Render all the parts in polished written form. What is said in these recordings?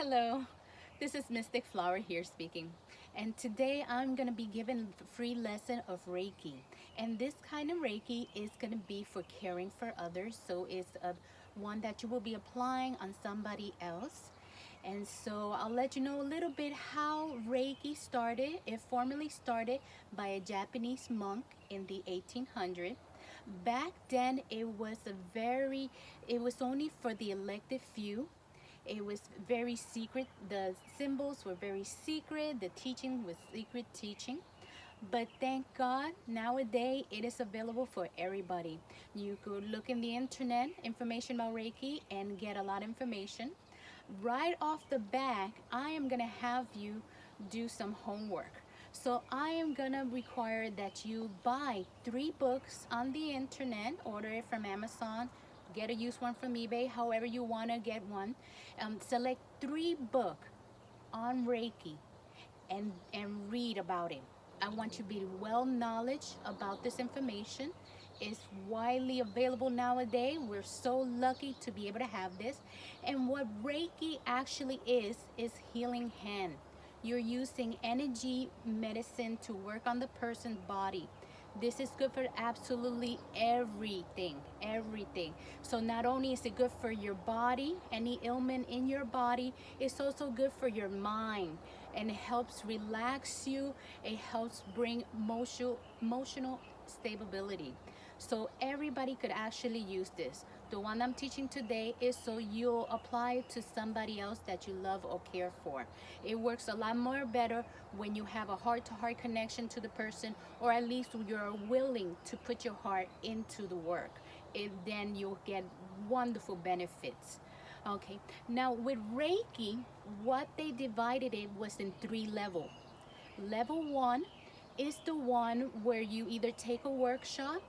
Hello, this is Mystic Flower here speaking, and today I'm going to be giving a free lesson of Reiki. And this kind of Reiki is going to be for caring for others, so it's one that you will be applying on somebody else. And so I'll let you know a little bit how Reiki started. It formally started by a Japanese monk in the 1800s. Back then, it was only for the elected few. It was very secret. The symbols were very secret. The teaching was secret teaching. But thank God, nowadays it is available for everybody. You could look in the internet, information about Reiki, and get a lot of information. Right off the back, I am going to have you do some homework. So I am going to require that you buy 3 books on the internet, order it from Amazon, get a used one from eBay, however you want to get one. Select 3 books on Reiki and read about it. I want you to be well knowledge about this information. It's widely available nowadays. We're so lucky to be able to have this. And what Reiki actually is healing hand. You're using energy medicine to work on the person's body. This is good for absolutely everything. So not only is it good for your body, any ailment in your body, it's also good for your mind, and it helps relax you. It helps bring emotional stability. So everybody could actually use this. The one I'm teaching today is so you'll apply it to somebody else that you love or care for. It works a lot more better when you have a heart-to-heart connection to the person, or at least you're willing to put your heart into the work. Then you'll get wonderful benefits. Okay, now with Reiki, what they divided it was in 3 levels. Level 1 is the one where you either take a workshop,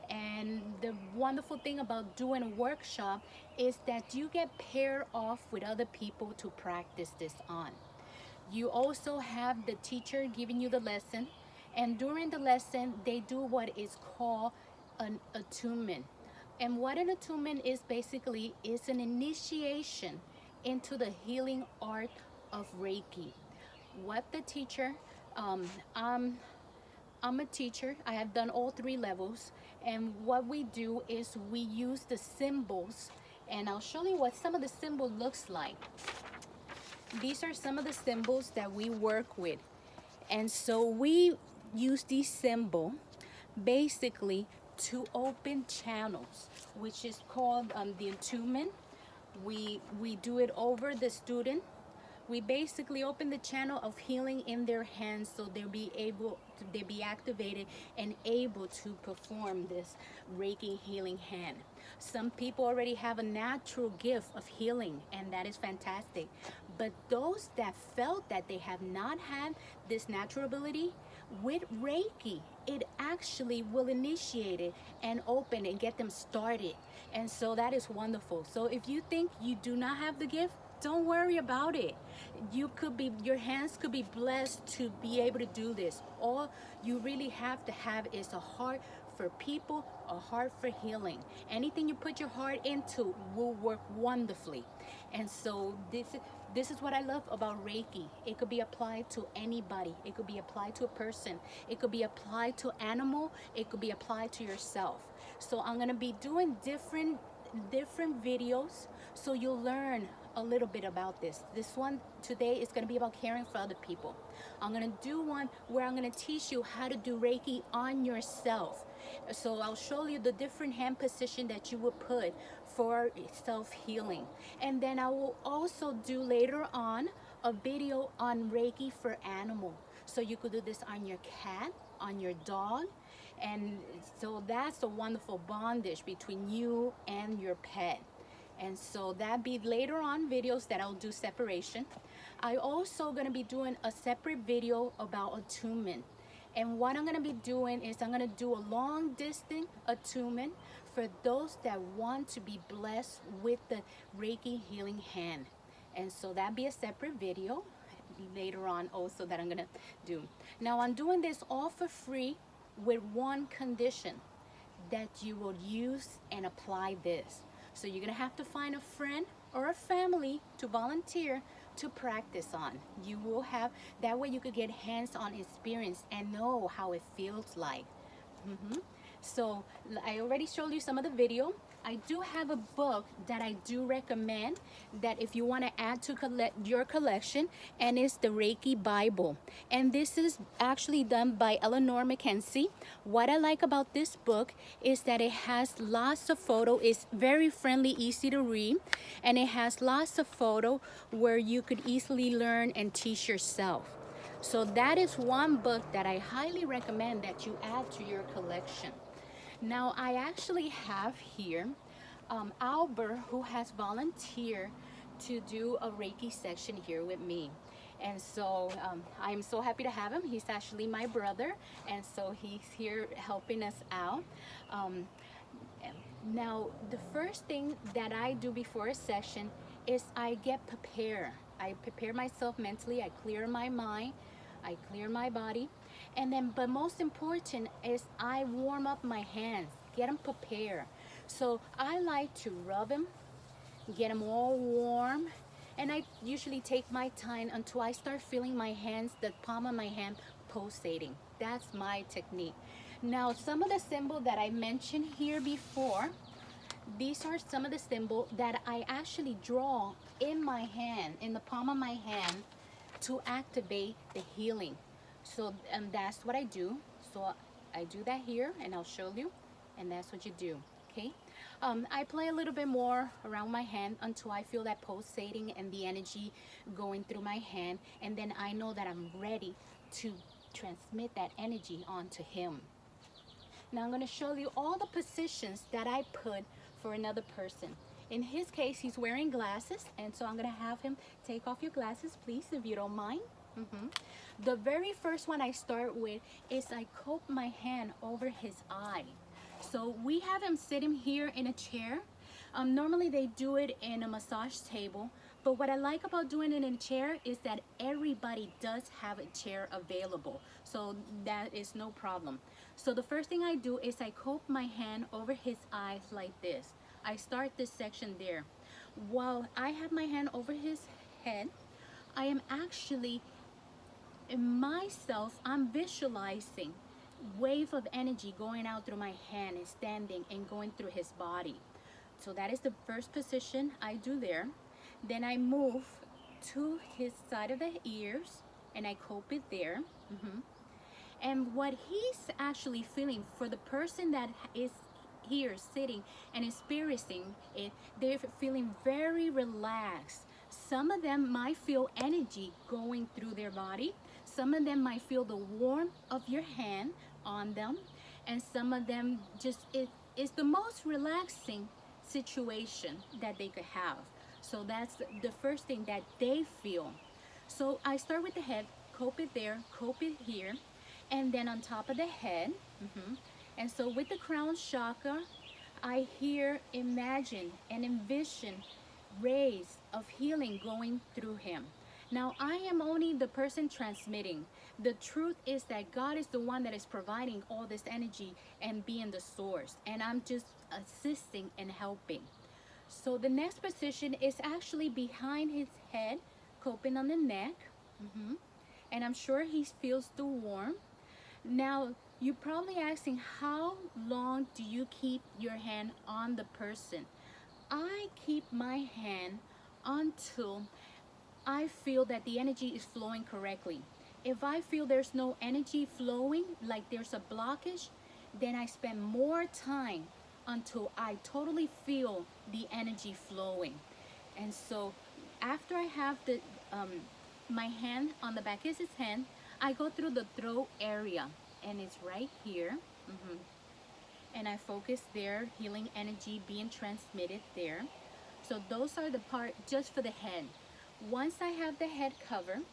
and the wonderful thing about doing a workshop is that you get paired off with other people to practice this on. You also have the teacher giving you the lesson, and during the lesson, they do what is called an attunement. And what an attunement is basically is an initiation into the healing art of Reiki. What the teacher, um, I'm I'm a teacher. I have done all 3 levels. And what we do is we use the symbols. And I'll show you what some of the symbol looks like. These are some of the symbols that we work with. And so we use these symbols basically to open channels, which is called the attunement. We do it over the student. We basically open the channel of healing in their hands, so they'll be activated and able to perform this Reiki healing hand. Some people already have a natural gift of healing, and that is fantastic. But those that felt that they have not had this natural ability, with Reiki, it actually will initiate it and open and get them started. And so that is wonderful. So if you think you do not have the gift, don't worry about it. Your hands could be blessed to be able to do this. All you really have to have is a heart for people, a heart for healing. Anything you put your heart into will work wonderfully. And so this is what I love about Reiki. It could be applied to anybody. It could be applied to a person. It could be applied to animal. It could be applied to yourself. So I'm going to be doing different videos, so you'll learn a little bit about this. This one today is going to be about caring for other people. I'm going to do one where I'm going to teach you how to do Reiki on yourself. So I'll show you the different hand position that you would put for self-healing. And then I will also do later on a video on Reiki for animal. So you could do this on your cat, on your dog. And so that's a wonderful bondage between you and your pet. And so that be later on videos that I'll do separation. I also going to be doing a separate video about attunement. And what I'm going to be doing is I'm going to do a long distance attunement for those that want to be blessed with the Reiki healing hand. And so that'll be a separate video later on also that I'm going to do. Now I'm doing this all for free with one condition, that you will use and apply this. So you're going to have to find a friend or a family to volunteer to practice on. You will have, that way you could get hands-on experience and know how it feels like. So I already showed you some of the video. I do have a book that I do recommend that if you want to add to your collection, and it's the Reiki Bible. And this is actually done by Eleanor Mackenzie. What I like about this book is that it has lots of photo. It's very friendly, easy to read, and it has lots of photo where you could easily learn and teach yourself. So that is one book that I highly recommend that you add to your collection. Now, I actually have here Albert, who has volunteered to do a Reiki section here with me. And so I'm so happy to have him. He's actually my brother, and so he's here helping us out. Now, the first thing that I do before a session is I get prepared. I prepare myself mentally, I clear my mind, I clear my body, and then, but most important is I warm up my hands, get them prepared. So I like to rub them, get them all warm, and I usually take my time until I start feeling my hands, the palm of my hand pulsating. That's my technique. Now, some of the symbols that I mentioned here before, these are some of the symbols that I actually draw in my hand, in the palm of my hand, to activate the healing. So that's what I do. So I do that here, and I'll show you, and that's what you do. Okay. I play a little bit more around my hand until I feel that pulsating and the energy going through my hand, and then I know that I'm ready to transmit that energy onto him. Now I'm going to show you all the positions that I put for another person. In his case, he's wearing glasses, and so I'm going to have him take off your glasses, please, if you don't mind. The very first one I start with is I coat my hand over his eye. So we have him sitting here in a chair. Normally they do it in a massage table, but what I like about doing it in a chair is that everybody does have a chair available, so that is no problem. So the first thing I do is I coat my hand over his eyes like this. I start this section there. While I have my hand over his head, I am actually, in myself, I'm visualizing wave of energy going out through my hand and standing and going through his body. So that is the first position I do there. Then I move to his side of the ears and I cope it there. And what he's actually feeling, for the person that is here sitting and experiencing it, they're feeling very relaxed. Some of them might feel energy going through their body. Some of them might feel the warmth of your hand on them, and some of them just, it is the most relaxing situation that they could have. So that's the first thing that they feel. So I start with the head, cope it there, cope it here, and then on top of the head. And so with the crown chakra, I hear, imagine, and envision rays of healing going through him. Now, I am only the person transmitting. The truth is that God is the one that is providing all this energy and being the source, and I'm just assisting and helping. So the next position is actually behind his head, coping on the neck. And I'm sure he feels the warmth. Now, you're probably asking, how long do you keep your hand on the person? I keep my hand until I feel that the energy is flowing correctly. If I feel there's no energy flowing, like there's a blockage, then I spend more time until I totally feel the energy flowing. And so after I have the my hand on the back of his hand, I go through the throat area, and it's right here. And I focus there, healing energy being transmitted there. So those are the part just for the head. Once I have the head covered,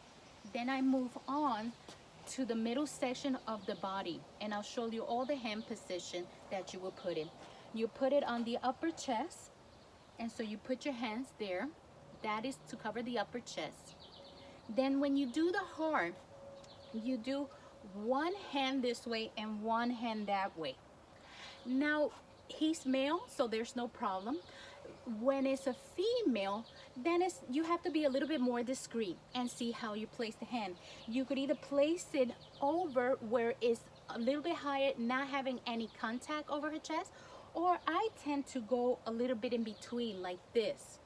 then I move on to the middle section of the body, and I'll show you all the hand position that you will put in. You put it on the upper chest, and so you put your hands there. That is to cover the upper chest. Then when you do the heart, you do one hand this way and one hand that way. Now, he's male, so there's no problem. When it's a female, then you have to be a little bit more discreet and see how you place the hand. You could either place it over where it's a little bit higher, not having any contact over her chest, or I tend to go a little bit in between like this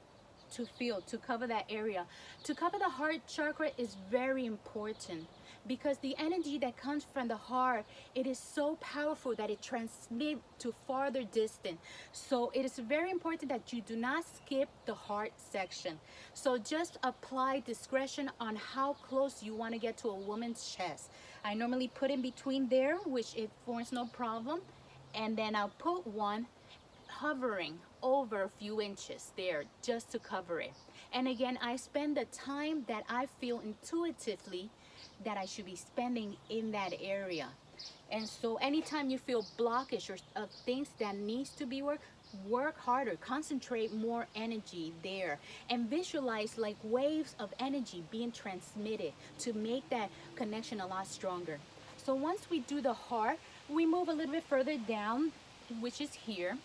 to feel, to cover that area. To cover the heart chakra is very important because the energy that comes from the heart, it is so powerful that it transmits to farther distance. So it is very important that you do not skip the heart section. So just apply discretion on how close you want to get to a woman's chest. I normally put in between there, which it forms no problem, and then I'll put one hovering over a few inches there just to cover it. And again, I spend the time that I feel intuitively that I should be spending in that area. And so anytime you feel blockage or of things that needs to be work harder, concentrate more energy there, and visualize like waves of energy being transmitted to make that connection a lot stronger. So once we do the heart, we move a little bit further down, which is here.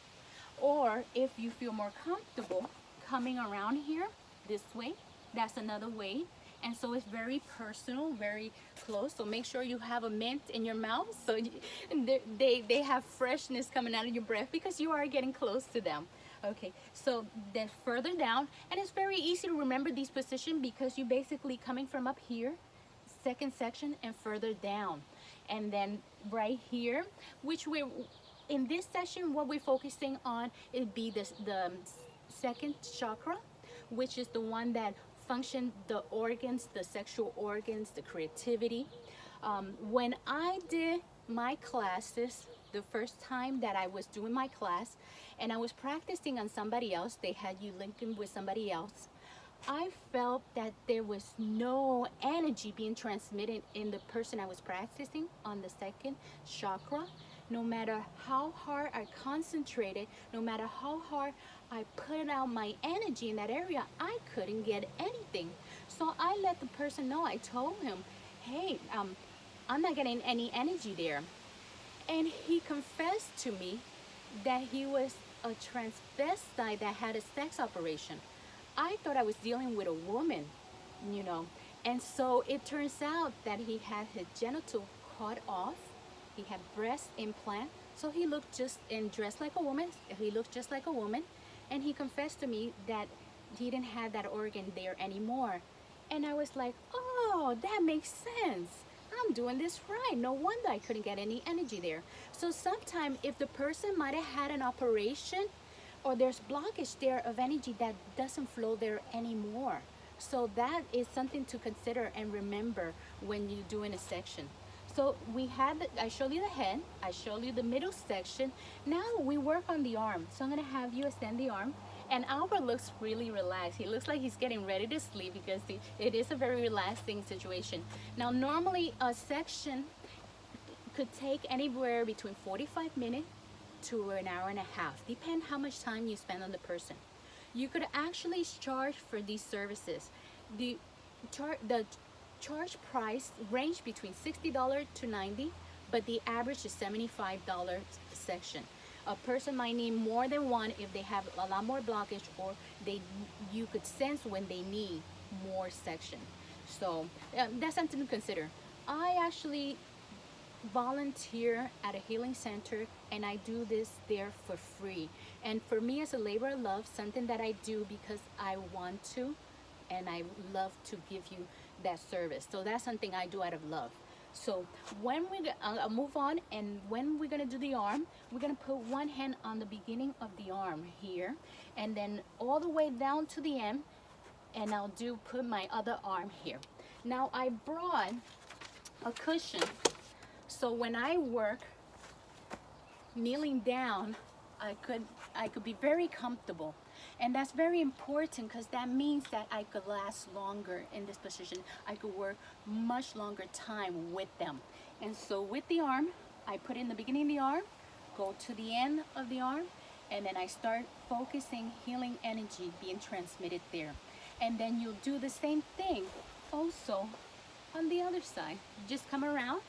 Or if you feel more comfortable coming around here this way, that's another way. And so it's very personal, very close. So make sure you have a mint in your mouth so they have freshness coming out of your breath because you are getting close to them. Okay, so then further down, and it's very easy to remember these positions because you're basically coming from up here, second section, and further down. And then right here, which we're in this session, what we're focusing on it'd be the second chakra, which is the one that function the organs, the sexual organs, the creativity. When I did my classes, the first time that I was doing my class and I was practicing on somebody else, they had you linking with somebody else, I felt that there was no energy being transmitted in the person I was practicing on the second chakra. No matter how hard I concentrated, no matter how hard I put out my energy in that area, I couldn't get anything. So I let the person know, I told him, hey, I'm not getting any energy there. And he confessed to me that he was a transvestite that had a sex operation. I thought I was dealing with a woman, you know. And so it turns out that he had his genital cut off. He had breast implant. So he looked just and dressed like a woman. He looked just like a woman. And he confessed to me that he didn't have that organ there anymore. And I was like, oh, that makes sense. I'm doing this right. No wonder I couldn't get any energy there. So sometimes if the person might have had an operation or there's blockage there of energy that doesn't flow there anymore. So that is something to consider and remember when you're doing a section. So we had, I showed you the head, I showed you the middle section. Now we work on the arm. So I'm gonna have you extend the arm. And Albert looks really relaxed. He looks like he's getting ready to sleep because it is a very relaxing situation. Now normally a section could take anywhere between 45 minutes to an hour and a half, depend how much time you spend on the person. You could actually charge for these services. The charge price range between $60 to $90, but the average is $75 a section. A person might need more than one if they have a lot more blockage, or you could sense when they need more section. So that's something to consider. I actually volunteer at a healing center and I do this there for free. And for me, as a labor of love, something that I do because I want to and I love to give you that service. So that's something I do out of love. So when I'll move on, and when we're gonna do the arm, we're gonna put one hand on the beginning of the arm here, and then all the way down to the end, and I'll put my other arm here. Now I brought a cushion, so when I work kneeling down, I could be very comfortable. And that's very important because that means that I could last longer in this position. I could work much longer time with them. And so with the arm, I put in the beginning of the arm, go to the end of the arm, and then I start focusing healing energy being transmitted there. And then you'll do the same thing also on the other side. Just come around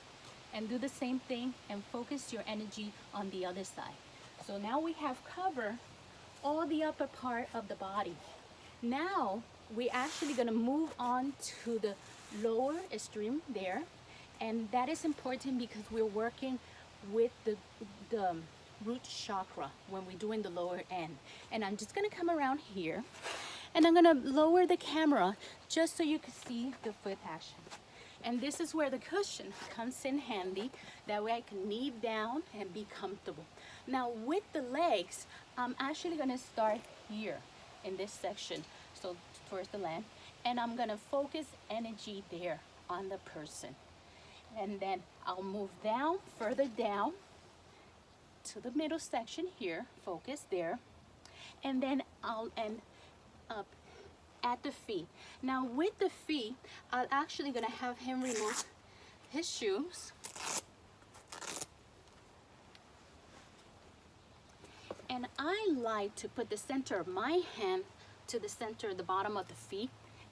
and do the same thing and focus your energy on the other side. So now we have covered all the upper part of the body. Now we're actually gonna move on to the lower extreme there. And that is important because we're working with the root chakra when we're doing the lower end. And I'm just gonna come around here and I'm gonna lower the camera just so you can see the foot action. And this is where the cushion comes in handy. That way I can knee down and be comfortable. Now with the legs, I'm actually gonna start here in this section. So towards the land. And I'm gonna focus energy there on the person. And then I'll move down, further down to the middle section here, focus there. And then I'll end up at the feet. Now with the feet, I'm actually gonna have him remove his shoes. And I like to put the center of my hand to the center of the bottom of the feet.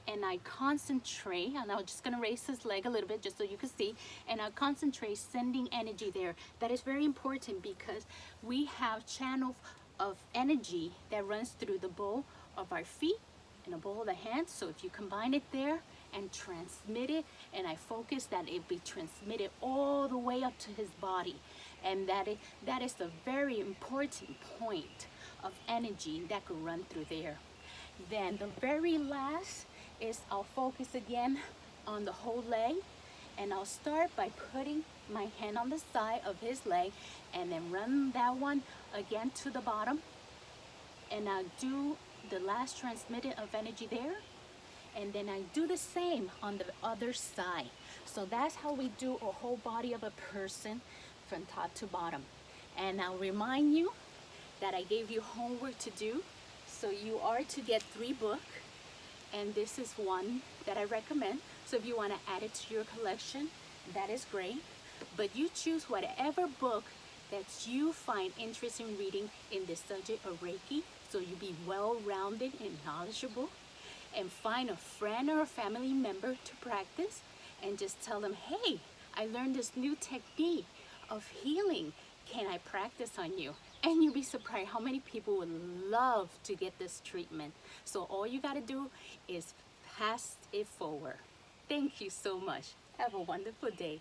And I concentrate, and I'm just gonna raise his leg a little bit just so you can see, and I concentrate sending energy there. That is very important because we have channels of energy that runs through the bowl of our feet and the bowl of the hands. So if you combine it there and transmit it, and I focus that it be transmitted all the way up to his body, and that is a very important point of energy that could run through there. Then the very last is I'll focus again on the whole leg, and I'll start by putting my hand on the side of his leg and then run that one again to the bottom, and I'll do the last transmitted of energy there, and then I do the same on the other side. So that's how we do a whole body of a person from top to bottom. And I'll remind you that I gave you homework to do. So you are to get 3 books, and this is one that I recommend. So if you want to add it to your collection, that is great. But you choose whatever book that you find interesting reading in the subject of Reiki, so you be well-rounded and knowledgeable. And find a friend or a family member to practice, and just tell them, hey, I learned this new technique of healing. Can I practice on you? And you'll be surprised how many people would love to get this treatment. So all you got to do is pass it forward. Thank you so much. Have a wonderful day.